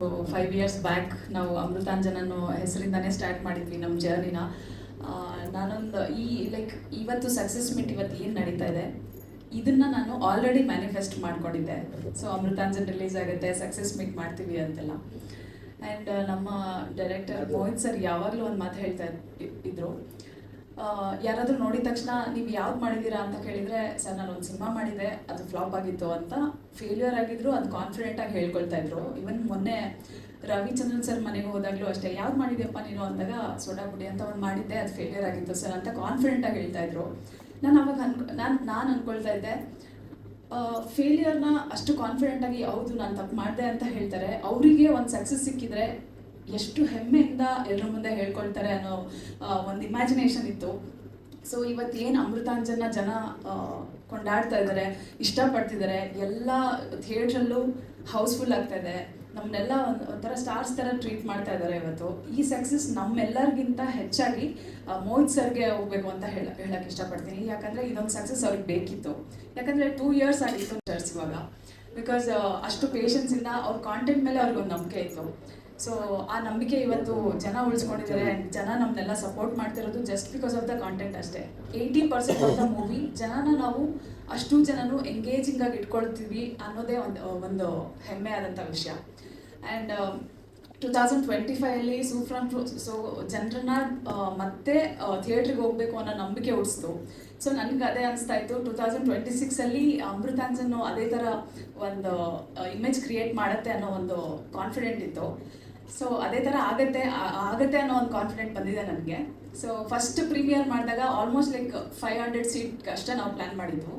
5 years back ನಾವು ಅಮೃತಾಂಜನ್ ಅನ್ನೋ ಹೆಸರಿಂದಾನೇ start ಮಾಡಿದ್ವಿ ನಮ್ಮ ಜರ್ನಿನ. ನಾನೊಂದು ಇವತ್ತು ಸಕ್ಸಸ್ ಮೀಟ್ ಇವತ್ತು ಏನು ನಡೀತಾ ಇದೆ ಇದನ್ನು ನಾನು ಆಲ್ರೆಡಿ ಮ್ಯಾನಿಫೆಸ್ಟ್ ಮಾಡ್ಕೊಂಡಿದ್ದೆ. ಸೊ ಅಮೃತಾಂಜನ್ ರಿಲೀಸ್ ಆಗುತ್ತೆ, ಸಕ್ಸಸ್ ಮೀಟ್ ಮಾಡ್ತೀವಿ ಅಂತೆಲ್ಲ. ಆ್ಯಂಡ್ ನಮ್ಮ ಡೈರೆಕ್ಟರ್ ಮೋಹಿತ್ ಸರ್ ಯಾವಾಗಲೂ ಒಂದು ಮಾತು ಹೇಳ್ತಾ ಇದ್ರು, ಯಾರಾದರೂ ನೋಡಿದ ತಕ್ಷಣ ನೀವು ಯಾವ್ದು ಮಾಡಿದ್ದೀರಾ ಅಂತ ಕೇಳಿದರೆ, ಸರ್ ನಾನು ಒಂದು ಸಿನಿಮಾ ಮಾಡಿದೆ ಅದು ಫ್ಲಾಪ್ ಆಗಿತ್ತು ಅಂತ ಫೇಲ್ಯೂರ್ ಆಗಿದ್ರು ಅದು ಕಾನ್ಫಿಡೆಂಟಾಗಿ ಹೇಳ್ಕೊಳ್ತಾ ಇದ್ರು. ಇವನ್ ಮೊನ್ನೆ ರವಿಚಂದ್ರನ್ ಸರ್ ಮನೆಗೆ ಹೋದಾಗಲೂ ಅಷ್ಟೇ, ಯಾವ್ದು ಮಾಡಿದ್ಯಪ್ಪ ನೀನು ಅಂದಾಗ ಸೋಡಾ ಪುಡಿ ಅಂತ ಒಂದು ಮಾಡಿದ್ದೆ ಅದು ಫೇಲ್ಯೂರ್ ಆಗಿತ್ತು ಸರ್ ಅಂತ ಕಾನ್ಫಿಡೆಂಟಾಗಿ ಹೇಳ್ತಾ ಇದ್ರು. ನಾನು ಅವಾಗ ನಾನು ಅಂದ್ಕೊಳ್ತಾ ಇದ್ದೆ, ಫೇಲ್ಯೂರ್ನ ಅಷ್ಟು ಕಾನ್ಫಿಡೆಂಟಾಗಿ ಹೌದು ನಾನು ತಪ್ಪು ಮಾಡಿದೆ ಅಂತ ಹೇಳ್ತಾರೆ, ಅವರಿಗೆ ಒಂದು ಸಕ್ಸಸ್ ಸಿಕ್ಕಿದ್ರೆ ಎಷ್ಟು ಹೆಮ್ಮೆಯಿಂದ ಎಲ್ಲರ ಮುಂದೆ ಹೇಳ್ಕೊಳ್ತಾರೆ ಅನ್ನೋ ಒಂದು ಇಮ್ಯಾಜಿನೇಷನ್ ಇತ್ತು. ಸೊ ಇವತ್ತೇನು ಅಮೃತಾಂಜನ ಜನ ಕೊಂಡಾಡ್ತಾ ಇದ್ದಾರೆ, ಇಷ್ಟಪಡ್ತಿದ್ದಾರೆ, ಎಲ್ಲ ಥಿಯೇಟ್ರಲ್ಲೂ ಹೌಸ್ಫುಲ್ ಆಗ್ತಾ ಇದೆ, ನಮ್ಮನ್ನೆಲ್ಲ ಒಂಥರ ಸ್ಟಾರ್ಸ್ ಥರ ಟ್ರೀಟ್ ಮಾಡ್ತಾ ಇದ್ದಾರೆ. ಇವತ್ತು ಈ ಸಕ್ಸಸ್ ನಮ್ಮೆಲ್ಲರಿಗಿಂತ ಹೆಚ್ಚಾಗಿ ಮೋಹಿತ್ ಸರ್ಗೆ ಹೋಗ್ಬೇಕು ಅಂತ ಹೇಳಕ್ಕೆ ಇಷ್ಟಪಡ್ತೀನಿ. ಯಾಕಂದರೆ ಇದೊಂದು ಸಕ್ಸಸ್ ಅವ್ರಿಗೆ ಬೇಕಿತ್ತು. ಯಾಕಂದರೆ 2 years ಆಗಿತ್ತು ಚರ್ಚ್ ಇವಾಗ, ಬಿಕಾಸ್ ಅಷ್ಟು ಪೇಷನ್ಸಿಂದ ಅವ್ರ ಕಾಂಟೆಂಟ್ ಮೇಲೆ ಅವ್ರಿಗೊಂದು ನಂಬಿಕೆ ಇತ್ತು. ಸೊ ಆ ನಂಬಿಕೆ ಇವತ್ತು ಜನ ಉಳಿಸ್ಕೊಂಡಿದ್ದಾರೆ. ಆ್ಯಂಡ್ ಜನ ನಮ್ಮನ್ನೆಲ್ಲ ಸಪೋರ್ಟ್ ಮಾಡ್ತಿರೋದು just because of the content ಅಷ್ಟೇ. 80% ಆಫ್ ದ ಮೂವಿ ಜನನ ನಾವು ಅಷ್ಟು ಜನನು ಎಂಗೇಜಿಂಗಾಗಿ ಇಟ್ಕೊಳ್ತೀವಿ ಅನ್ನೋದೇ ಒಂದು ಹೆಮ್ಮೆ ಆದಂಥ ವಿಷಯ. ಆ್ಯಂಡ್ 2025 ಸೊ ಜನರನ್ನ ಮತ್ತೆ ಥಿಯೇಟ್ರಿಗೆ ಹೋಗಬೇಕು ಅನ್ನೋ ನಂಬಿಕೆ ಉಳಿಸ್ತು. ಸೊ ನನಗೆ ಅದೇ ಅನಿಸ್ತಾ ಇತ್ತು, 2026 ಅಮೃತಾಂಜನ್ ಅದೇ ಥರ ಒಂದು ಇಮೇಜ್ ಕ್ರಿಯೇಟ್ ಮಾಡುತ್ತೆ ಅನ್ನೋ ಒಂದು ಕಾನ್ಫಿಡೆಂಟ್ ಇತ್ತು. ಸೊ ಅದೇ ಥರ ಆಗತ್ತೆ ಅನ್ನೋ ಒಂದು ಕಾನ್ಫಿಡೆಂಟ್ ಬಂದಿದೆ ನನಗೆ. ಸೊ ಫಸ್ಟ್ ಪ್ರೀಮಿಯರ್ ಮಾಡಿದಾಗ ಆಲ್ಮೋಸ್ಟ್ 500 ಸೀಟ್ ಅಷ್ಟೇ ನಾವು ಪ್ಲ್ಯಾನ್ ಮಾಡಿದ್ವು.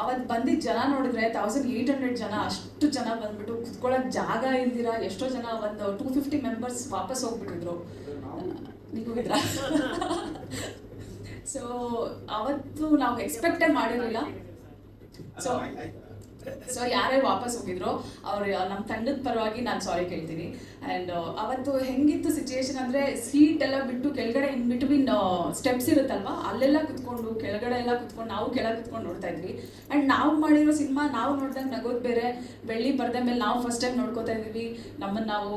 ಅವತ್ತು ಬಂದಿದ್ದ ಜನ ನೋಡಿದ್ರೆ 1800 ಜನ, ಅಷ್ಟು ಜನ ಬಂದ್ಬಿಟ್ಟು ಕುತ್ಕೊಳ್ಳೋಕೆ ಜಾಗ ಇಲ್ದಿರ ಎಷ್ಟೋ ಜನ, ಒಂದು 250 ಮೆಂಬರ್ಸ್ ವಾಪಸ್ ಹೋಗ್ಬಿಟ್ಟಿದ್ರು. ನೀವು ಹೋಗಿದ್ರಾ? ಸೊ ಅವತ್ತು ನಾವು ಎಕ್ಸ್ಪೆಕ್ಟೇ ಮಾಡಿರಲಿಲ್ಲ. ಸೊ ಯಾರೇ ವಾಪಸ್ ಹೋಗಿದ್ರು ಅವ್ರು ನಮ್ಮ ತಂಡದ ಪರವಾಗಿ ನಾನು ಸಾರಿ ಕೇಳ್ತೀನಿ. ಆ್ಯಂಡ್ ಅವತ್ತು ಹೆಂಗಿತ್ತು ಸಿಚುಯೇಷನ್ ಅಂದರೆ, ಸೀಟ್ ಎಲ್ಲ ಬಿಟ್ಟು ಕೆಳಗಡೆ ಇನ್ ಬಿಟ್ವೀನ್ ಸ್ಟೆಪ್ಸ್ ಇರುತ್ತಲ್ವ, ಅಲ್ಲೆಲ್ಲ ಕುತ್ಕೊಂಡು ಕೆಳಗಡೆ ಎಲ್ಲ ಕುತ್ಕೊಂಡು ನಾವು ಕೆಳಗೆ ಕುತ್ಕೊಂಡು ನೋಡ್ತಾ ಇದ್ವಿ. ಆ್ಯಂಡ್ ನಾವು ಮಾಡಿರೋ ಸಿನಿಮಾ ನಾವು ನೋಡಿದಾಗ ನಗೋದು ಬೇರೆ, ಬೆಳ್ಳಿ ಪರದೆ ಮೇಲೆ ನಾವು ಫಸ್ಟ್ ಟೈಮ್ ನೋಡ್ಕೋತಾ ಇದ್ದೀವಿ, ನಮ್ಮನ್ನು ನಾವು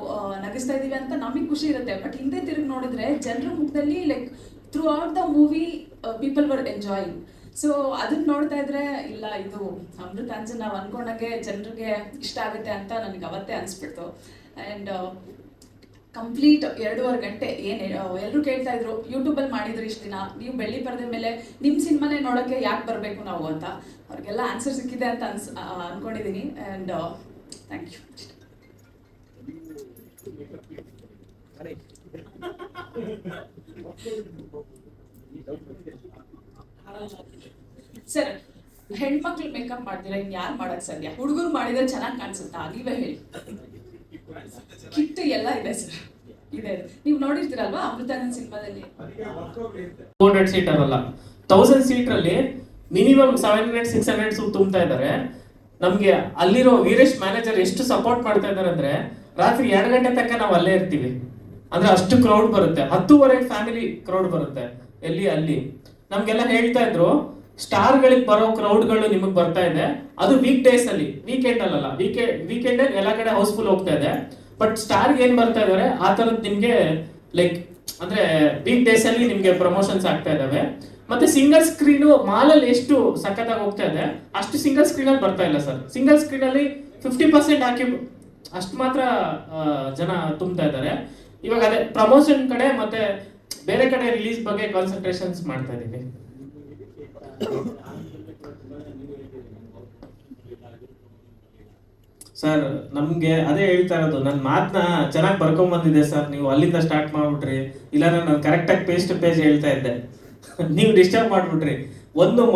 ನಗಿಸ್ತಾ ಇದ್ದೀವಿ ಅಂತ ನಮಗೆ ಖುಷಿ ಇರುತ್ತೆ. ಬಟ್ ಹಿಂದೆ ತಿರುಗಿ ನೋಡಿದ್ರೆ ಜನರ ಮುಖದಲ್ಲಿ through out the movie people were enjoying. So ಅದನ್ನ ನೋಡ್ತಾ ಇದ್ರೆ, ಇಲ್ಲ ಇದು ಅಮೃತಾಂಜನ್ ನಾವು ಅನ್ಕೊಂಡಾಗೆ ಜನರಿಗೆ ಇಷ್ಟ ಆಗುತ್ತೆ ಅಂತ ನನಗೆ ಅವತ್ತೇ ಅನಿಸ್ಬಿಡ್ತು. ಆ್ಯಂಡ್ ಕಂಪ್ಲೀಟ್ 2.5 ಗಂಟೆ ಏನು ಎಲ್ಲರೂ ಕೇಳ್ತಾ ಇದ್ರು, ಯೂಟ್ಯೂಬಲ್ಲಿ ಮಾಡಿದ್ರು ಇಷ್ಟು ದಿನ, ನೀವು ಬೆಳ್ಳಿ ಪರದೆ ಮೇಲೆ ನಿಮ್ಮ ಸಿನಿಮಾನೇ ನೋಡೋಕ್ಕೆ ಯಾಕೆ ಬರಬೇಕು ನಾವು ಅಂತ. ಅವ್ರಿಗೆಲ್ಲ ಆನ್ಸರ್ ಸಿಕ್ಕಿದೆ ಅಂತ ಅಂದ್ಕೊಂಡಿದ್ದೀನಿ. And thank you. ಸರ್, ಹೆಣ್ಮಕ್ಳು ಮೇಕಪ್ ಮಾಡ್ತೀರಾ, ಇನ್ ಯಾರು ಮಾಡಕ್ ಸಾಧ್ಯ? ಹುಡುಗರು ಮಾಡಿದ್ರೆ ಚೆನ್ನಾಗಿ ಕಾಣಿಸುತ್ತಾ? ನೀವೇ ಹೇಳಿ. ಕಿಟ್ ಎಲ್ಲ ಇದೆ ಸರ್, ಇದೆ. ನೀವು ನೋಡಿರ್ತೀರಲ್ವಾ ಅಮೃತಾಂಜನ್ ಸಿನಿಮಾದಲ್ಲಿ 200 ಸೀಟ್ ಅಲ್ಲ, 1000 ಸೀಟ್ರಲ್ಲಿ ಮಿನಿಮಮ್ 700-600 ತುಂಬ್ತಾ ಇದ್ದಾರೆ. ನಮ್ಗೆ ಅಲ್ಲಿರೋ ವೀರೇಶ್ ಮ್ಯಾನೇಜರ್ ಎಷ್ಟು ಸಪೋರ್ಟ್ ಮಾಡ್ತಾ ಇದ್ದಾರೆ ಅಂದ್ರೆ, ರಾತ್ರಿ 2 ಗಂಟೆ ತನಕ ನಾವು ಅಲ್ಲೇ ಇರ್ತೀವಿ. ಅಂದ್ರೆ ಅಷ್ಟು ಕ್ರೌಡ್ ಬರುತ್ತೆ. 10:30 ಫ್ಯಾಮಿಲಿ ಕ್ರೌಡ್ ಬರುತ್ತೆ. ಅಲ್ಲಿ ನಮ್ಗೆಲ್ಲ ಹೇಳ್ತಾ ಇದ್ರು, ಸ್ಟಾರ್ಗಳಿಗೆ ಬರೋ ಕ್ರೌಡ್ಗಳು ನಿಮಗೆ ಬರ್ತಾ ಇದೆ, ಅದು ವೀಕ್ ಡೇಸ್ ಅಲ್ಲಿ, ವೀಕೆಂಡ್ ಅಲ್ಲ, ವೀಕೆಂಡ್ ಅಲ್ಲಿ ಎಲ್ಲ ಕಡೆ ಹೌಸ್ಫುಲ್ ಹೋಗ್ತಾ ಇದೆ. ಬಟ್ ಸ್ಟಾರ್ಗೆ ಏನ್ ಬರ್ತಾ ಇದಾರೆ ಆ ತರದ್ ನಿಮ್ಗೆ ಅಂದ್ರೆ ವೀಕ್ ಡೇಸ್ ಅಲ್ಲಿ ನಿಮ್ಗೆ ಪ್ರಮೋಷನ್ಸ್ ಆಗ್ತಾ ಇದಾವೆ. ಮತ್ತೆ ಸಿಂಗಲ್ ಸ್ಕ್ರೀನು ಮಾಲಲ್ಲಿ ಎಷ್ಟು ಸಖತ್ತಾಗಿ ಹೋಗ್ತಾ ಇದೆ, ಅಷ್ಟು ಸಿಂಗಲ್ ಸ್ಕ್ರೀನ್ ಅಲ್ಲಿ ಬರ್ತಾ ಇಲ್ಲ ಸರ್. ಸಿಂಗಲ್ ಸ್ಕ್ರೀನ್ ಅಲ್ಲಿ 50% ಹಾಕಿ ಅಷ್ಟು ಮಾತ್ರ ಜನ ತುಂಬ್ತಾ ಇದ್ದಾರೆ. ಇವಾಗ ಅದೇ ಪ್ರಮೋಷನ್ ಕಡೆ ಮತ್ತೆ ಬೇರೆ ಕಡೆ ರಿಲೀಸ್ ಬಗ್ಗೆ ಕಾನ್ಸಂಟ್ರೇಷನ್ಸ್ ಮಾಡ್ತಾ ಇದೀವಿ. ಸರ್ ನಮ್ಗೆ ಅದೇ ಹೇಳ್ತಾ ಇರೋದು, ನನ್ನ ಮಾತನ್ನ ಚೆನ್ನಾಗಿ ಬರ್ಕೊಂಡ್ ಬಂದಿದೆ ಸರ್, ನೀವು ಅಲ್ಲಿಂದ ಸ್ಟಾರ್ಟ್ ಮಾಡ್ಬಿಟ್ರಿ, ಇಲ್ಲ ನಾನು ಕರೆಕ್ಟಾಗಿ ಪೇಜ್ ಟು ಪೇಜ್ ಹೇಳ್ತಾ ಇದ್ದೆ, ನೀವು ಡಿಸ್ಟರ್ಬ್ ಮಾಡ್ಬಿಟ್ರಿ.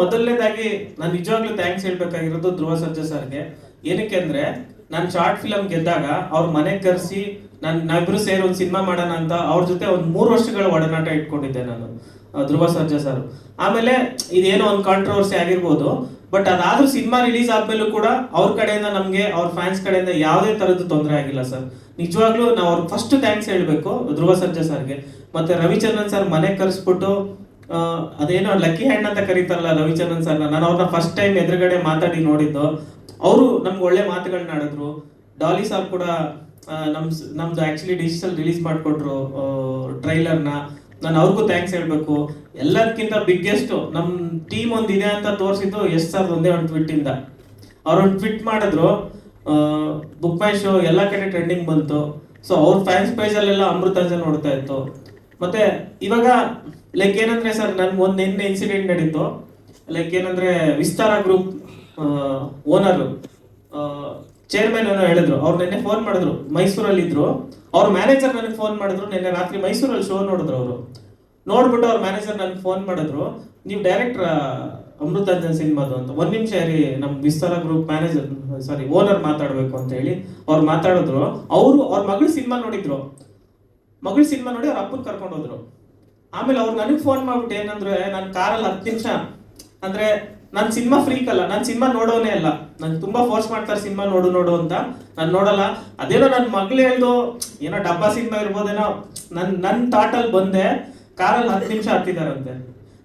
ಮೊದಲನೇದಾಗಿ ನಾನು ನಿಜವಾಗ್ಲೂ ಥ್ಯಾಂಕ್ಸ್ ಹೇಳ್ಬೇಕಾಗಿರೋದು ಧ್ರುವ ಸರ್ಜಾ ಸರ್ಗೆ. ಏನಕ್ಕೆ ಅಂದ್ರೆ, ನಾನು ಶಾರ್ಟ್ ಫಿಲಮ್ ಗೆದ್ದಾಗ ಅವ್ರ ಮನೆಗೆ ಕರೆಸಿ ನಾವಿಬ್ರು ಸೇರಿ ಒಂದು ಸಿನಿಮಾ ಮಾಡೋಣ ಅಂತ ಅವ್ರ ಜೊತೆ ಒಂದು 3 ವರ್ಷಗಳ ಒಡನಾಟ ಇಟ್ಕೊಂಡಿದ್ದೆ ನಾನು, ಧ್ರುವ ಸರ್ಜಾ ಸರ್. ಆಮೇಲೆ ಇದೇನೋ ಒಂದು ಕಾಂಟ್ರವರ್ಸಿ ಆಗಿರ್ಬೋದು, ಬಟ್ ಅದಾದ್ರೂ ಸಿನಿಮಾ ರಿಲೀಸ್ ಆದ್ಮೇಲೂ ಕೂಡ ಅವ್ರ ಕಡೆಯಿಂದ ನಮ್ಗೆ, ಅವ್ರ ಫ್ಯಾನ್ಸ್ ಕಡೆಯಿಂದ ಯಾವುದೇ ತರದ್ದು ತೊಂದರೆ ಆಗಿಲ್ಲ ಸರ್. ನಿಜವಾಗ್ಲೂ ನಾವು ಅವ್ರಿಗೆ ಫಸ್ಟ್ ಥ್ಯಾಂಕ್ಸ್ ಹೇಳ್ಬೇಕು ಧ್ರುವ ಸರ್ಜಾ ಸರ್ಗೆ. ಮತ್ತೆ ರವಿಚಂದ್ರನ್ ಸರ್ ಮನೆಗೆ ಕರೆಸ್ಬಿಟ್ಟು, ಅದೇನೋ ಲಕ್ಕಿ ಹ್ಯಾಂಡ್ ಅಂತ ಕರೀತಾರಲ್ಲ ರವಿಚಂದ್ರನ್ ಸರ್ನ, ನಾನು ಅವ್ರನ್ನ ಫಸ್ಟ್ ಟೈಮ್ ಎದುರುಗಡೆ ಮಾತಾಡಿ ನೋಡಿದ್ದು. ಅವರು ನಮ್ಗೆ ಒಳ್ಳೆ ಮಾತುಗಳನ್ನ ಆಡಿದ್ರು. ಡಾಲಿ ಸಾರ್ ಕೂಡ ನಮ್ದು ಆ್ಯಕ್ಚುಲಿ ಡಿಜಿಟಲ್ ರಿಲೀಸ್ ಮಾಡಿಕೊಟ್ರು ಟ್ರೈಲರ್ನ. ನಾನು ಅವ್ರಿಗೂ ಥ್ಯಾಂಕ್ಸ್ ಹೇಳಬೇಕು. ಎಲ್ಲದಕ್ಕಿಂತ ಬಿಗ್ಗೆಸ್ಟು ನಮ್ಮ ಟೀಮ್ ಒಂದಿದೆ ಅಂತ ತೋರಿಸಿದ್ದು ಎಸ್ ಸರ್ ಒಂದೇ ಒಂದು ಟ್ವಿಟ್ಟಿಂದ. ಅವ್ರೊಂದು ಟ್ವಿಟ್ ಮಾಡಿದ್ರು, ಬುಕ್ ಮೈ ಶೋ ಎಲ್ಲ ಕಡೆ ಟ್ರೆಂಡಿಂಗ್ ಬಂತು. ಸೊ ಅವ್ರ ಫ್ಯಾನ್ಸ್ ಪೇಜಲ್ಲೆಲ್ಲ ಅಮೃತಾಂಜನ್ ನೋಡ್ತಾ ಇತ್ತು. ಮತ್ತೆ ಇವಾಗ ಲೈಕ್ ಏನಂದ್ರೆ ಸರ್, ನನ್ಗೆ ಒಂದು ನಿನ್ನೆ ಇನ್ಸಿಡೆಂಟ್ ನಡೀತು. ಲೈಕ್ ಏನಂದ್ರೆ ವಿಸ್ತಾರ ಗ್ರೂಪ್ ಓನರು ಚೇರ್ಮನ್ ಏನೋ ಹೇಳಿದ್ರು, ಅವ್ರು ನಿನ್ನೆ ಫೋನ್ ಮಾಡಿದ್ರು, ಮೈಸೂರಲ್ಲಿ ಇದ್ರು. ಅವ್ರ ಮ್ಯಾನೇಜರ್ ನನಗೆ ಫೋನ್ ಮಾಡಿದ್ರು, ನಿನ್ನೆ ರಾತ್ರಿ ಮೈಸೂರಲ್ಲಿ ಶೋ ನೋಡಿದ್ರು. ಅವರು ನೋಡ್ಬಿಟ್ಟು ಅವ್ರ ಮ್ಯಾನೇಜರ್ ನನಗೆ ಫೋನ್ ಮಾಡಿದ್ರು, ನೀವು ಡೈರೆಕ್ಟರ್ ಅಮೃತಾಂಜನ್ ಸಿನಿಮಾದು ಅಂತ. ಒಂದ್ ನಿಮಿಷ ಇರಿ, ನಮ್ಮ ವಿಸ್ತಾರ ಗ್ರೂಪ್ ಮ್ಯಾನೇಜರ್ ಸಾರಿ ಓನರ್ ಮಾತಾಡ್ಬೇಕು ಅಂತ ಹೇಳಿ ಅವ್ರು ಮಾತಾಡಿದ್ರು. ಅವರು ಅವ್ರ ಮಗಳು ಸಿನಿಮಾ ನೋಡಿದ್ರು, ಮಗಳು ಸಿನಿಮಾ ನೋಡಿ ಅವ್ರ ಅಪ್ಪನ ಕರ್ಕೊಂಡು ಹೋದ್ರು. ಆಮೇಲೆ ಅವ್ರು ನನಗೆ ಫೋನ್ ಮಾಡ್ಬಿಟ್ಟು ಏನಂದ್ರೆ, ನಾನು ಕಾರಲ್ಲಿ 10 ನಿಮಿಷ ಅಂದ್ರೆ ನಾನು ಸಿನಿಮಾ ಫ್ರೀಕ್ ಅಲ್ಲ, ನಾನು ಸಿನಿಮಾ ನೋಡೋನೇ ಅಲ್ಲ, ನನ್ಗೆ ತುಂಬಾ ಫೋರ್ಸ್ ಮಾಡ್ತಾರೆ ಸಿನಿಮಾ ನೋಡು ಅಂತ. ನಾನು ನೋಡಲ್ಲ. ಅದೇನೋ ನನ್ನ ಮಗಳು ಹೇಳ್ದು ಏನೋ ಡಬ್ಬಾ ಸಿನಿಮಾ ಇರ್ಬೋದೇನೋ, ನನ್ನ ಥಾಟಲ್ಲಿ ಬಂದೆ. ಕಾರಲ್ಲಿ 10 ನಿಮಿಷ ಹತ್ತಿದಾರಂತೆ.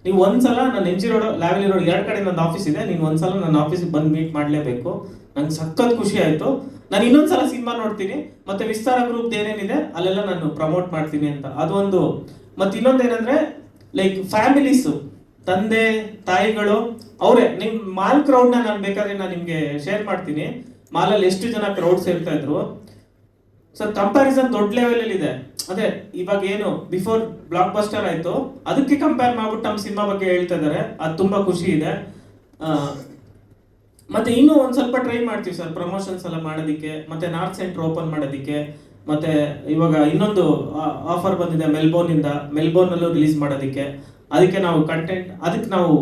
ನೀವು ಒಂದ್ಸಲ ನಾನು MG ರೋಡ್ ಲ್ಯಾವೆಲಿ ರೋಡ್ 2 ಕಡೆ ನನ್ನ ಆಫೀಸ್ ಇದೆ, ನೀನು ಒಂದ್ಸಲ ನನ್ನ ಆಫೀಸಿಗೆ ಬಂದು ಮೀಟ್ ಮಾಡಲೇಬೇಕು. ನಂಗೆ ಸಖತ್ ಖುಷಿ ಆಯ್ತು. ನಾನು ಇನ್ನೊಂದ್ಸಲ ಸಿನಿಮಾ ನೋಡ್ತೀನಿ, ಮತ್ತೆ ವಿಸ್ತಾರ ಗ್ರೂಪ್ ಏನೇನಿದೆ ಅಲ್ಲೆಲ್ಲ ನಾನು ಪ್ರಮೋಟ್ ಮಾಡ್ತೀನಿ ಅಂತ. ಅದೊಂದು. ಮತ್ತೆ ಇನ್ನೊಂದೇನಂದ್ರೆ ಲೈಕ್ ಫ್ಯಾಮಿಲೀಸು, ತಂದೆ ತಾಯಿಗಳು ಅವರೇ. ನಿಮ್ ಮಾಲ್ ಕ್ರೌಡ್ನ ನಾನು ಬೇಕಾದ್ರೆ ನಾನು ನಿಮ್ಗೆ ಶೇರ್ ಮಾಡ್ತೀನಿ. ಮಾಲಲ್ಲಿ ಎಷ್ಟು ಜನ ಕ್ರೌಡ್ ಸೇರ್ತಾ ಇದ್ರು. ಸೊ ಕಂಪ್ಯಾರಿಸನ್ ದೊಡ್ಡ ಲೆವೆಲ್ ಇದೆ. ಅದೇ ಇವಾಗ ಏನು ಬಿಫೋರ್ ಬ್ಲಾಕ್ ಬಸ್ಟರ್ ಆಯ್ತು, ಅದಕ್ಕೆ ಕಂಪೇರ್ ಮಾಡ್ಬಿಟ್ಟು ನಮ್ಮ ಸಿನಿಮಾ ಬಗ್ಗೆ ಹೇಳ್ತಾ ಇದ್ದಾರೆ. ಅದು ತುಂಬಾ ಖುಷಿ ಇದೆ. ಮತ್ತೆ ಇನ್ನೂ ಒಂದ್ ಸ್ವಲ್ಪ ಟ್ರೈ ಮಾಡ್ತೀವಿ ಸರ್, ಪ್ರಮೋಷನ್ಸ್ ಎಲ್ಲ ಮಾಡೋದಕ್ಕೆ, ಮತ್ತೆ ನಾರ್ತ್ ಸೆಂಟರ್ ಓಪನ್ ಮಾಡೋದಕ್ಕೆ. ಮತ್ತೆ ಇವಾಗ ಇನ್ನೊಂದು ಆಫರ್ ಬಂದಿದೆ ಮೆಲ್ಬೋರ್ನ್ ಇಂದ, ಮೆಲ್ಬೋರ್ನ್ ಅಲ್ಲೂ ರಿಲೀಸ್ ಮಾಡೋದಕ್ಕೆ. ಅದಕ್ಕೆ ನಾವು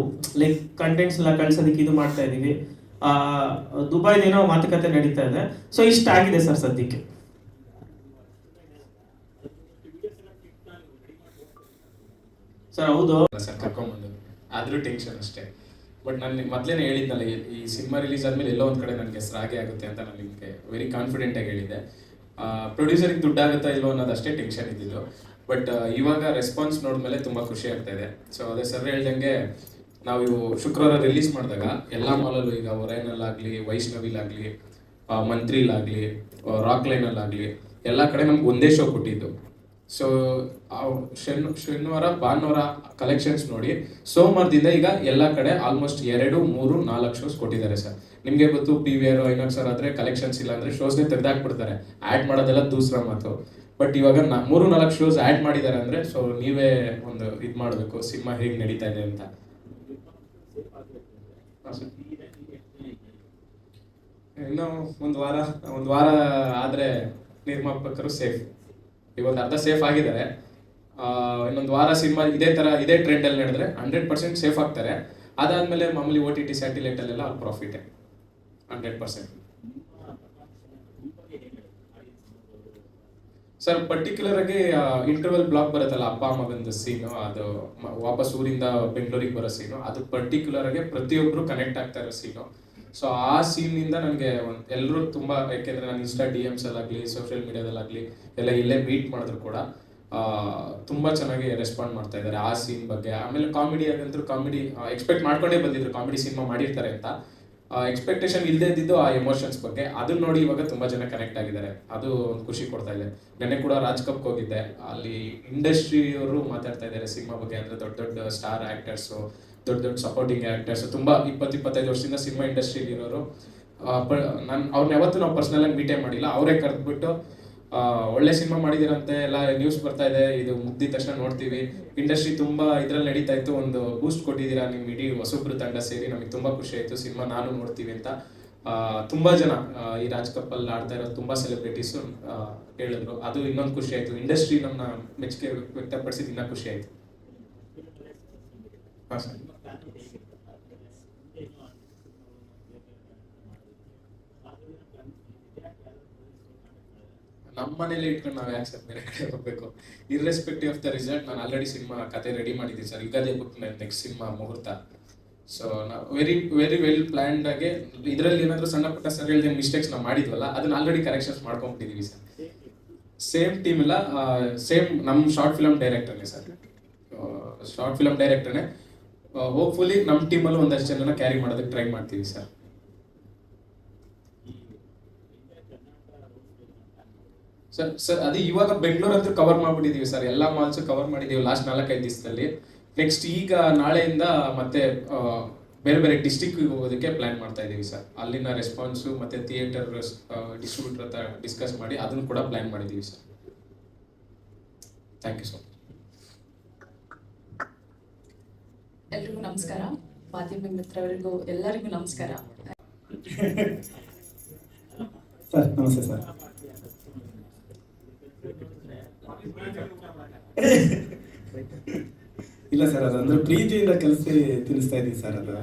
ಲೈಕ್ ಕಂಟೆಂಟ್ಸ್ ಎಲ್ಲ ಕಳ್ಸೋದಕ್ಕೆ ಇದು ಮಾಡ್ತಾ ಇದೀವಿ. ದುಬೈದೇನೋ ಮಾತುಕತೆ ನಡೀತಾ ಇದೆ. ಸೊ ಇಷ್ಟ ಆಗಿದೆ ಸರ್ ಸದ್ಯಕ್ಕೆ. ಸರ್ ಹೌದು ಸರ್, ಕರ್ಕೊಂಡ್ಬಂದು ಆದ್ರೂ ಟೆನ್ಷನ್ ಅಷ್ಟೇ. ಬಟ್ ನಾನು ಮೊದಲೇ ಹೇಳಿದ್ನಲ್ಲ, ಈ ಸಿನಿಮಾ ರಿಲೀಸ್ ಆದ್ಮೇಲೆ ಎಲ್ಲೋ ಒಂದು ಕಡೆ ನನಗೆ ಹೆಸರಾಗೆ ಆಗುತ್ತೆ ಅಂತ ನಾನು ನಿಮಗೆ ವೆರಿ ಕಾನ್ಫಿಡೆಂಟ್ ಆಗಿ ಹೇಳಿದ್ದೆ. ಪ್ರೊಡ್ಯೂಸರ್ಗೆ ದುಡ್ಡಾಗುತ್ತಾ ಇಲ್ವೋ ಅನ್ನೋದು ಅಷ್ಟೇ ಟೆನ್ಷನ್ ಇದ್ದಿದ್ದು. ಬಟ್ ಇವಾಗ ರೆಸ್ಪಾನ್ಸ್ ನೋಡಿದ್ಮೇಲೆ ತುಂಬ ಖುಷಿ ಆಗ್ತಾ ಇದೆ. ಸೊ ಅದೇ ಸರ್ ಹೇಳ್ದಂಗೆ, ನಾವು ಶುಕ್ರವಾರ ರಿಲೀಸ್ ಮಾಡಿದಾಗ ಎಲ್ಲ ಮಾಲಲ್ಲೂ ಈಗ ಒರೈನಲ್ಲಾಗಲಿ, ವೈಷ್ಣವಿಲಾಗಲಿ, ಮಂತ್ರಿಲಾಗಲಿ, ರಾಕ್ ಲೈನಲ್ಲಾಗಲಿ ಎಲ್ಲ ಕಡೆ ನಮ್ಗೆ ಒಂದೇ ಶೋ ಕೊಟ್ಟಿದ್ದು. ಸೊ ಶನಿವಾರ ಭಾನುವಾರ ಕಲೆಕ್ಷನ್ಸ್ ನೋಡಿ ಸೋಮವಾರದಿಂದ ಈಗ ಎಲ್ಲ ಕಡೆ ಆಲ್ಮೋಸ್ಟ್ 2, 3, 4 ಶೋಸ್ ಕೊಟ್ಟಿದ್ದಾರೆ ಸರ್. ನಿಮಗೆ ಗೊತ್ತು, PVR ಐನಾಕ್ಸ್ ಆದರೆ ಕಲೆಕ್ಷನ್ಸ್ ಇಲ್ಲ ಅಂದರೆ ಶೋಸ್ನೇ ತೆಗೆದಾಕ್ಬಿಡ್ತಾರೆ. ಆ್ಯಡ್ ಮಾಡೋದೆಲ್ಲ ದೂಸರ ಮಾತು. ಬಟ್ ಇವಾಗ 3-4 ಶೋಸ್ ಆ್ಯಡ್ ಮಾಡಿದ್ದಾರೆ ಅಂದರೆ, ಸೊ ನೀವೇ ಒಂದು ಇದು ಮಾಡಬೇಕು ಸಿನಿಮಾ ಹೇಗೆ ನಡೀತಾ ಇದೆ ಅಂತ. ಇನ್ನೂ ಒಂದು ವಾರ ಆದರೆ ನಿರ್ಮಾಪಕರು ಸೇಫ್. ಇವತ್ತು ಅರ್ಧ ಸೇಫ್ ಆಗಿದ್ದಾರೆ. ಇನ್ನೊಂದು ವಾರ ಸಿನಿಮಾ ಇದೇ ಟ್ರೆಂಡಲ್ಲಿ ನಡೆದ್ರೆ 100% ಸೇಫ್ ಆಗ್ತಾರೆ. ಅದಾದಮೇಲೆ ಮಾಮೂಲಿ OTT ಸ್ಯಾಟಿಲೈಟಲ್ಲೆಲ್ಲ ಅವ್ರ ಪ್ರಾಫಿಟೇ 100%. ಸರ್ ಪರ್ಟಿಕ್ಯುಲರ್ ಆಗಿ ಇಂಟರ್ವಲ್ ಬ್ಲಾಕ್ ಬರುತ್ತಲ್ಲ, ಅಪ್ಪ ಮಗಂದು ಸೀನು, ಅದು ವಾಪಸ್ ಊರಿಂದ ಬೆಂಗಳೂರಿಗೆ ಬರೋ ಸೀನು, ಅದು ಪರ್ಟಿಕ್ಯುಲರ್ ಆಗಿ ಪ್ರತಿಯೊಬ್ಬರು ಕನೆಕ್ಟ್ ಆಗ್ತಾ ಇರೋ ಸೀನು. ಸೊ ಆ ಸೀನಿಂದ ನನಗೆ ಎಲ್ಲರೂ ತುಂಬ, ಯಾಕೆಂದರೆ ನಾನು ಇನ್ಸ್ಟಾ DMs ಅಲ್ಲಾಗಲಿ, ಸೋಷಿಯಲ್ ಮೀಡಿಯಾದಲ್ಲಾಗಲಿ ಎಲ್ಲ ಇಲ್ಲೇ ಮೀಟ್ ಮಾಡಿದ್ರು ಕೂಡ ತುಂಬ ಚೆನ್ನಾಗಿ ರೆಸ್ಪಾಂಡ್ ಮಾಡ್ತಾ ಇದ್ದಾರೆ ಆ ಸೀನ್ ಬಗ್ಗೆ. ಆಮೇಲೆ ಕಾಮಿಡಿ ಎಕ್ಸ್ಪೆಕ್ಟ್ ಮಾಡ್ಕೊಂಡೇ ಬಂದಿದ್ರು, ಕಾಮಿಡಿ ಸಿನಿಮಾ ಮಾಡಿರ್ತಾರೆ ಅಂತ. ಎಕ್ಸ್ಪೆಕ್ಟೇಷನ್ ಇಲ್ಲದೆ ಇದ್ದಿದ್ದು ಆ ಎಮೋಷನ್ಸ್ ಬಗ್ಗೆ. ಅದನ್ನ ನೋಡಿ ಇವಾಗ ತುಂಬ ಜನ ಕನೆಕ್ಟ್ ಆಗಿದ್ದಾರೆ. ಅದು ಒಂದು ಖುಷಿ ಕೊಡ್ತಾ ಇದೆ. ನೆನ್ನೆ ಕೂಡ ರಾಜ್ ಕಪ್ಗೆ ಹೋಗಿದ್ದೆ, ಅಲ್ಲಿ ಇಂಡಸ್ಟ್ರಿಯವರು ಮಾತಾಡ್ತಾ ಇದ್ದಾರೆ ಸಿನಿಮಾ ಬಗ್ಗೆ. ಅಂದರೆ ದೊಡ್ಡ ಸ್ಟಾರ್ ಆ್ಯಕ್ಟರ್ಸು, ದೊಡ್ಡ ಸಪೋರ್ಟಿಂಗ್ ಆ್ಯಕ್ಟರ್ಸ್, ತುಂಬ 20-25 ವರ್ಷದಿಂದ ಸಿನಿಮಾ ಇಂಡಸ್ಟ್ರಿಯಲ್ಲಿ ಇರೋರು. ಅವ್ರನ್ನ ಯಾವತ್ತೂ ನಾವು ಪರ್ಸ್ನಲಾಗಿ ಮೀಟೇ ಮಾಡಿಲ್ಲ. ಅವರೇ ಕರೆದ್ಬಿಟ್ಟು ಒಳ್ಳೆ ಸಿನಿಮಾ ಮಾಡಿದಿರಂತೆ, ಎಲ್ಲ ನ್ಯೂಸ್ ಬರ್ತಾ ಇದೆ, ಇದು ಮುಗ್ದಿದ ತಕ್ಷಣ ನೋಡ್ತೀವಿ, ಇಂಡಸ್ಟ್ರಿ ತುಂಬ ಇದರಲ್ಲಿ ನಡೀತಾ ಇತ್ತು, ಒಂದು ಬೂಸ್ಟ್ ಕೊಟ್ಟಿದ್ದೀರಾ ನಿಮ್ಮ ಇಡೀ ಹೊಸಬ್ರು ತಂಡ ಸೇರಿ, ನಮಗೆ ತುಂಬ ಖುಷಿ ಆಯಿತು, ಸಿನಿಮಾ ನಾನು ನೋಡ್ತೀವಿ ಅಂತ ತುಂಬ ಜನ ಈ ರಾಜ್ ಕಪ್ಪಲ್ಲಿ ಆಡ್ತಾ ಇರೋ ತುಂಬ ಸೆಲೆಬ್ರಿಟೀಸು ಹೇಳಿದ್ರು. ಅದು ಇನ್ನೊಂದು ಖುಷಿ ಆಯಿತು. ಇಂಡಸ್ಟ್ರಿ ನಮ್ಮನ್ನ ಮೆಚ್ಚುಗೆ ವ್ಯಕ್ತಪಡಿಸಿದ್ದು ಇನ್ನೂ ಖುಷಿ ಆಯಿತು. ಹಾಂ ಸರ್. ನಮ್ಮ ಮನೇಲಿ ಇಟ್ಕೊಂಡು ನಾವು ಯಾಕೆ ಸರ್ ಬೇರೆ ಕಡೆ ಹೋಗ್ಬೇಕು? ಇರ್ರೆಸ್ಪೆಕ್ಟಿವ್ ಆಫ್ ದ ರಿಸಲ್ಟ್, ನಾನು ಆಲ್ರೆಡಿ ಸಿನಿಮಾ ಕತೆ ರೆಡಿ ಮಾಡಿದ್ದೀನಿ ಸರ್. ಯುಗಾದಿ ಹಬ್ಬಕ್ಕೆ ನೆಕ್ಸ್ಟ್ ಸಿನಿಮಾ ಮುಹೂರ್ತ. ಸೊ ನಾವು ವೆರಿ ವೆಲ್ ಪ್ಲ್ಯಾನ್ಡ್ ಆಗಿ, ಇದರಲ್ಲಿ ಏನಾದರೂ ಸಣ್ಣ ಪುಟ್ಟ ಸರ್ ಹೇಳಿದ ಮಿಸ್ಟೇಕ್ಸ್ ನಾವು ಮಾಡಿದ್ವಲ್ಲ, ಅದನ್ನ ಆಲ್ರೆಡಿ ಕರೆಕ್ಷನ್ಸ್ ಮಾಡ್ಕೊಂಡ್ಬಿಟ್ಟಿದ್ದೀವಿ ಸರ್. ಸೇಮ್ ಟೀಮ್ ಇಲ್ಲ, ಸೇಮ್ ನಮ್ಮ ಶಾರ್ಟ್ ಫಿಲಮ್ ಡೈರೆಕ್ಟರ್ನೇ ಸರ್. ಶಾರ್ಟ್ ಫಿಲಮ್ ಡೈರೆಕ್ಟರ್ನೇ. ಹೋಪ್ಫುಲಿ ನಮ್ಮ ಟೀಮಲ್ಲೂ ಒಂದಷ್ಟು ಜನನ ಕ್ಯಾರಿ ಮಾಡೋದಕ್ಕೆ ಟ್ರೈ ಮಾಡ್ತೀವಿ ಸರ್. ಸರ್ ಅದೇ ಇವಾಗ ಬೆಂಗಳೂರು ಅಂತೂ ಕವರ್ ಮಾಡ್ಬಿಟ್ಟಿದೀವಿ ಸರ್, ಎಲ್ಲ ಮಾಲ್ಸ್ ಕವರ್ ಮಾಡಿದೀವಿ ಲಾಸ್ಟ್ 4-5 ದಿವಸದಲ್ಲಿ. ನೆಕ್ಸ್ಟ್ ಈಗ ನಾಳೆಯಿಂದ ಮತ್ತೆ ಬೇರೆ ಬೇರೆ ಡಿಸ್ಟಿಕ್ ಹೋಗೋದಕ್ಕೆ ಪ್ಲಾನ್ ಮಾಡ್ತಾ ಇದೀವಿ ಸರ್. ಅಲ್ಲಿನ ರೆಸ್ಪಾನ್ಸು ಮತ್ತೆ ಥಿಯೇಟರ್ ಡಿಸ್ಟ್ರಿಬ್ಯೂಟರ್ ಹತ್ರ ಡಿಸ್ಕಸ್ ಮಾಡಿ ಅದನ್ನು ಕೂಡ ಪ್ಲಾನ್ ಮಾಡಿದೀವಿ ಸರ್. Thank you sir. ಎಲ್ರಿಗೂ ನಮಸ್ಕಾರ, ಮಾಧ್ಯಮ ಮಿತ್ರರಿಗೂ ಎಲ್ಲರಿಗೂ ನಮಸ್ಕಾರ. ಸರ್ ನಮಸ್ತೆ ಸರ್. ಇಲ್ಲ ಸರ್, ಅದಂದ್ರೆ ಪ್ರೀತಿಯಿಂದ ಕಲಿಸಿ ತಿಳಿಸ್ತಾ ಇದ್ದೀವಿ ಸರ್. ಅದು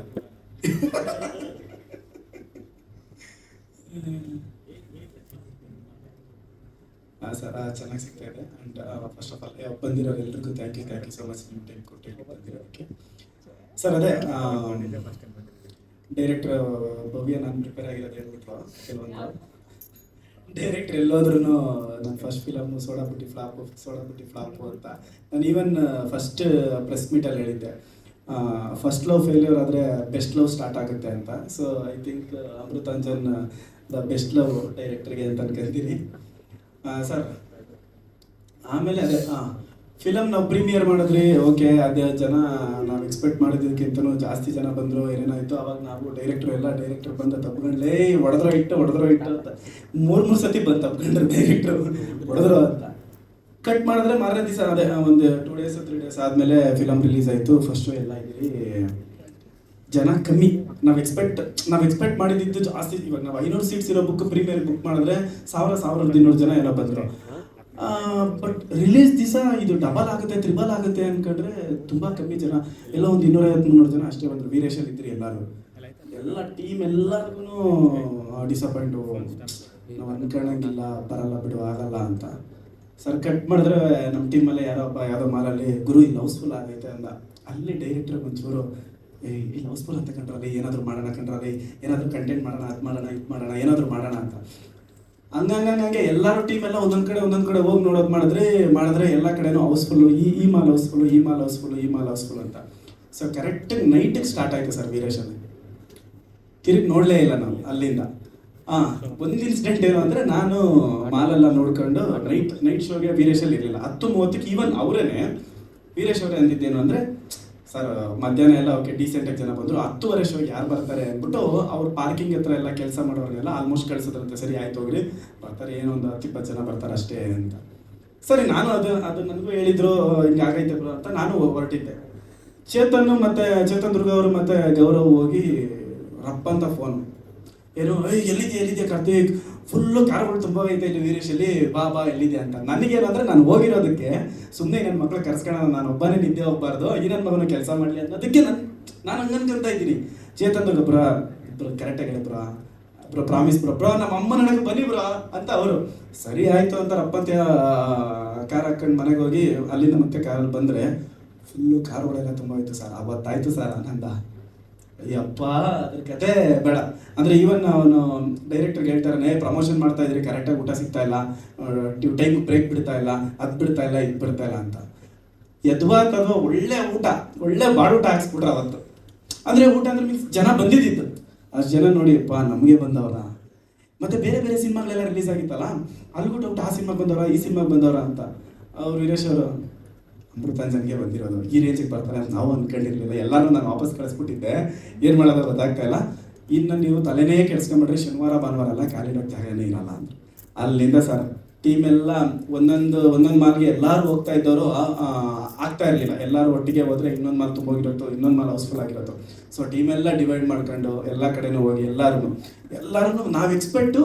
ಸರ್ ಚೆನ್ನಾಗಿ ಸಿಗ್ತಾ ಇದೆ. ಅಂಡ್ ಫಸ್ಟ್ ಆಫ್ ಆಲ್ ಬಂದಿರೋರು ಎಲ್ರಿಗೂ ಥ್ಯಾಂಕ್ ಯು ಸೊ ಮಚ್ ನಿಮ್ಮ ಟೈಮ್ ಕೊಟ್ಟು ಬಂದಿರೋದಕ್ಕೆ. ಸರ್ ಅದೇ ಡೈರೆಕ್ಟರ್ ಭವ್ಯ ನಾನು ಪ್ರಿಪೇರ್ ಆಗಿರೋದು ಹೇಳ್ಬಿಟ್ರು. ಕೆಲವೊಂದು ಡೈರೆಕ್ಟರ್ ಎಲ್ಲೋದ್ರೂ ನನ್ನ ಫಸ್ಟ್ ಫಿಲಮ್ ಸೋಡಾಬುಟ್ಟಿ ಫ್ಲಾಪು ಅಂತ ನಾನು ಈವನ್ ಫಸ್ಟ್ ಪ್ರೆಸ್ ಮೀಟಲ್ಲಿ ಹೇಳಿದ್ದೆ, ಫಸ್ಟ್ ಲವ್ ಫೇಲ್ಯೂರ್ ಆದರೆ ಬೆಸ್ಟ್ ಲವ್ ಸ್ಟಾರ್ಟ್ ಆಗುತ್ತೆ ಅಂತ. So I think Amrutanjan the best love ಡೈರೆಕ್ಟರ್ಗೆ ಅಂತ ಅನ್ಕೊಂತೀನಿ ಸರ್. ಆಮೇಲೆ ಅದೇ ಫಿಲಮ್ ನಾವು ಪ್ರೀಮಿಯರ್ ಮಾಡಿದ್ರಿ, ಓಕೆ, ಅದೇ ಜನ ನಾವು ಎಕ್ಸ್ಪೆಕ್ಟ್ ಮಾಡಿದ್ದಕ್ಕಿಂತನೂ ಜಾಸ್ತಿ ಜನ ಬಂದರು. ಏನೇನಾಯಿತು ಅವಾಗ ನಾವು ಡೈರೆಕ್ಟರ್ ಬಂದ ತಪ್ಕೊಂಡ್ಲೇ ಹೊಡೆದ್ರೋ ಇಟ್ಟು ಅಂತ 3 ಸತಿ ಬಂದು ತಪ್ಕೊಂಡ್ರೆ ಡೈರೆಕ್ಟ್ರು ಹೊಡೆದ್ರು ಅಂತ ಕಟ್ ಮಾಡಿದ್ರೆ ಮಾರನೇ ದಿವಸ ಅದೇ ಒಂದು 2 days 3 days ಆದಮೇಲೆ ಫಿಲಮ್ ರಿಲೀಸ್ ಆಯಿತು. ಫಸ್ಟು ಎಲ್ಲ ಇದ್ದೀರಿ, ಜನ ಕಮ್ಮಿ. ನಾವು ಎಕ್ಸ್ಪೆಕ್ಟ್ ಮಾಡಿದ್ದು ಜಾಸ್ತಿ. ಇವಾಗ ನಾವು 500 ಸೀಟ್ಸ್ ಇರೋ ಬುಕ್ ಪ್ರೀಮಿಯರ್ ಬುಕ್ ಮಾಡಿದ್ರೆ 1000-1200 ಜನ ಎಲ್ಲ ಬಂದರು. ಬಟ್ ರಿಲೀಸ್ ದಿವಸ ಇದು ಡಬಲ್ ಆಗುತ್ತೆ, ತ್ರಿಬಲ್ ಆಗುತ್ತೆ ಅಂದ್ಕೊಂಡ್ರೆ ತುಂಬ ಕಮ್ಮಿ ಜನ, ಎಲ್ಲ ಒಂದು 250-300 ಜನ ಅಷ್ಟೇ ಬಂದರು. ವೀರೇಶಲ್ಲಿ ಇದ್ರಿ ಎಲ್ಲ ಟೀಮ್ ಎಲ್ಲರಿಗೂ ಡಿಸಪಾಯಿಂಟು. ನಾವು ಅನ್ಕೊಳ್ಳಂಗಿಲ್ಲ, ಬರಲ್ಲ ಬಿಡು, ಆಗಲ್ಲ ಅಂತ. ಸರ್ ಕಟ್ ಮಾಡಿದ್ರೆ ನಮ್ಮ ಟೀಮಲ್ಲೇ ಯಾವುದೋ ಮಾಲಲ್ಲಿ ಗುರು ಇಲ್ಲಿ ಹೌಸ್ಫುಲ್ ಆಗೈತೆ ಅಂದ. ಅಲ್ಲಿ ಡೈರೆಕ್ಟ್ರಿಗೆ ಒಂಚೂರು ಇಲ್ಲಿ ಹೌಸ್ಫುಲ್ ಅಂತ ಕಂಡ್ರಲ್ಲಿ ಏನಾದರೂ ಮಾಡೋಣ ಏನಾದರೂ ಕಂಟೆಂಟ್ ಮಾಡೋಣ, ಅದು ಮಾಡೋಣ, ಇದು ಮಾಡೋಣ, ಏನಾದರೂ ಮಾಡೋಣ ಅಂತ. ಹಂಗಂಗೆ ಎಲ್ಲರೂ ಟೀಮ್ ಎಲ್ಲ ಒಂದೊಂದು ಕಡೆ ಹೋಗಿ ನೋಡೋದು ಮಾಡಿದ್ರೆ ಎಲ್ಲ ಕಡೆನೂ ಹೌಸ್ಫುಲ್ಲು, ಈ ಮಾಲ್ ಹೌಸ್ಫುಲ್ಲು ಅಂತ. ಸೊ ಕರೆಕ್ಟಾಗಿ ನೈಟಿಗೆ ಸ್ಟಾರ್ಟ್ ಆಯಿತು ಸರ್ ವೀರೇಶಲ್ಲಿ. ತಿರುಗಿ ನೋಡಲೇ ಇಲ್ಲ ನಾವು ಅಲ್ಲಿಂದ. ಒಂದು ಇನ್ಸಿಡೆಂಟ್ ಏನು ಅಂದರೆ, ನಾನು ಮಾಲೆಲ್ಲ ನೋಡ್ಕೊಂಡು ನೈಟ್ ಶೋಗೆ ವೀರೇಶಲ್ಲಿ ಇರಲಿಲ್ಲ. 10:30ಕ್ಕೆ ಈವನ್ ಅವರೇನೆ ವೀರೇಶ್ ಅವರೇ ಅಂದಿದ್ದೇನು ಅಂದರೆ, ಸರ್ ಮಧ್ಯಾಹ್ನ ಎಲ್ಲ ಓಕೆ ಡೀಸೆಂಟಾಗಿ ಜನ ಬಂದರು, 10:30 ಶೋಗೆ ಯಾರು ಬರ್ತಾರೆ ಅಂದ್ಬಿಟ್ಟು ಅವ್ರು ಪಾರ್ಕಿಂಗ್ ಹತ್ರ ಎಲ್ಲ ಕೆಲಸ ಮಾಡೋರೆಲ್ಲ ಆಲ್ಮೋಸ್ಟ್ ಕಳಿಸಿದ್ರಂತೆ. ಸರಿ ಆಯ್ತು ಹೋಗ್ರಿ, ಬರ್ತಾರೆ, ಏನೋ ಒಂದು 10-20 ಜನ ಬರ್ತಾರೆ ಅಷ್ಟೇ ಅಂತ. ಸರಿ, ನಾನು ಅದು ನನಗೂ ಹೇಳಿದ್ರು ಹಿಂಗೆ ಆಗೈತೆ ಬ್ರೋ ಅಂತ ನಾನು ಹೊರಟಿದ್ದೆ. ಚೇತನ್ ದುರ್ಗ ಅವರು ಮತ್ತು ಗೌರವ್ ಹೋಗಿ ರಪ್ಪ ಅಂತ ಫೋನ್, ಏನು ಎಲ್ಲಿದೆ ಕಾರ್ತಿಕ್, ಫುಲ್ಲು ಕಾರುಗಳು ತುಂಬ ಐತೆ ಇಲ್ಲಿ ವೀರೇಶಲ್ಲಿ, ಬಾ ಎಲ್ಲಿದೆ ಅಂತ. ನನಗೇನಂದರೆ ನಾನು ಹೋಗಿರೋದಕ್ಕೆ ಸುಮ್ಮನೆ ನನ್ನ ಮಕ್ಕಳು ಕರ್ಸ್ಕೊಳ್ಳೋಣ, ನಾನು ಒಬ್ಬನೇ ನಿದ್ದೆ ಹೋಗ್ಬಾರ್ದು, ಈ ನನ್ನ ಮಗನ ಕೆಲಸ ಮಾಡಲಿ ಅನ್ನೋದಕ್ಕೆ ನಾನು ಹಂಗೆ ಅನ್ಕೊಂತ ಇದ್ದೀನಿ. ಚೇತನ್ ದುರ್ಗ ಬ್ರೋ ಕರೆಕ್ಟಾಗಿ ಹೇಳಿ ಬ್ರೋ ಪ್ರಾಮಿಸ್ ಬ್ರೋ ನಮ್ಮ ಅಮ್ಮ ನನಗೆ ಬನ್ನಿ ಬ್ರೋ ಅಂತ ಅವರು. ಸರಿ ಆಯಿತು ಅಂತ ರಪ್ಪಂತ ಕಾರ್ ಹಾಕೊಂಡು ಮನೆಗೆ ಹೋಗಿ ಅಲ್ಲಿಂದ ಮತ್ತೆ ಕಾರಲ್ಲಿ ಬಂದರೆ ಫುಲ್ಲು ಕಾರುಗಳೆಲ್ಲ ತುಂಬ ಇತ್ತು ಸರ್. ಅವತ್ತಾಯಿತು ಸರ್ ಆನಂದ. ಅಯ್ಯಪ್ಪ, ಅದ್ರ ಕತೆ ಬೇಡ. ಅಂದರೆ ಈವನ್ ಅವನು ಡೈರೆಕ್ಟರ್ಗೆ ಹೇಳ್ತಾರೆ, ಪ್ರಮೋಷನ್ ಮಾಡ್ತಾ ಇದ್ರಿ, ಕರೆಕ್ಟಾಗಿ ಊಟ ಸಿಗ್ತಾ ಇಲ್ಲ, ಟೈಮ್ ಬ್ರೇಕ್ ಬಿಡ್ತಾ ಇಲ್ಲ, ಅದು ಬಿಡ್ತಾ ಇಲ್ಲ, ಇದು ಬಿಡ್ತಾ ಇಲ್ಲ ಅಂತ. ಎದ್ವಾತದು ಒಳ್ಳೆ ಬಾಡೂಟ ಹಾಕ್ಸ್ಬಿಟ್ರೆ ಅವತ್ತು. ಅಂದರೆ ಊಟ ಅಂದರೆ ಮೀನ್ಸ್ ಜನ ಬಂದಿದ್ದಿತ್ತು, ಅಷ್ಟು ಜನ ನೋಡಿಯಪ್ಪ ನಮಗೆ ಬಂದವರ. ಮತ್ತು ಬೇರೆ ಸಿನಿಮಾಗಳೆಲ್ಲ ರಿಲೀಸ್ ಆಗಿತ್ತಲ್ಲ, ಅಲ್ಲಿಗೂ ಊಟ ಆ ಸಿನಿಮಾಗೆ ಬಂದವರ, ಈ ಸಿನಿಮಾಗೆ ಬಂದವರ ಅಂತ. ಅವ್ರು ವೀರೇಶ್ ಅವರು ಅಮೃತಾಂಜನ್ಗೆ ಬಂದಿರೋದು, ಈ ರೇಂಜಿಗೆ ಬರ್ತಾರೆ ಅಂತ ನಾವು ಅಂದ್ಕೊಂಡಿರಲಿಲ್ಲ. ಎಲ್ಲರೂ ನಾನು ವಾಪಸ್ ಕಳಿಸ್ಬಿಟ್ಟಿದ್ದೆ, ಏನು ಮಾಡೋದು ಗೊತ್ತಾಗ್ತಾ ಇಲ್ಲ. ಇನ್ನು ನೀವು ತಲೆನೇ ಕೆಡ್ಸ್ಕೊಂಬಿಡ್ರಿ, ಶನಿವಾರ ಭಾನುವಾರ ಎಲ್ಲ ಕಾಲಿಡೋಕ್ಕೆ ಜಾಗನೇ ಇರಲ್ಲ ಅಂತ. ಅಲ್ಲಿಂದ ಸರ್ ಟೀಮ್ ಎಲ್ಲ ಒಂದೊಂದು ಮಾಲ್ಗೆ ಎಲ್ಲರೂ ಹೋಗ್ತಾ ಇದ್ದವರು ಆಗ್ತಾ ಇರಲಿಲ್ಲ. ಎಲ್ಲರೂ ಒಟ್ಟಿಗೆ ಹೋದರೆ ಇನ್ನೊಂದು ಮಾಲ್ ತುಂಬೋಗಿರೋದು, ಇನ್ನೊಂದು ಮಾಲ್ ಹೌಸ್ಫುಲ್ ಆಗಿರೋದು. ಸೊ ಟೀಮೆಲ್ಲ ಡಿವೈಡ್ ಮಾಡ್ಕೊಂಡು ಎಲ್ಲ ಕಡೆನೂ ಹೋಗಿ ಎಲ್ಲರೂ ನಾವು ಎಕ್ಸ್ಪೆಕ್ಟು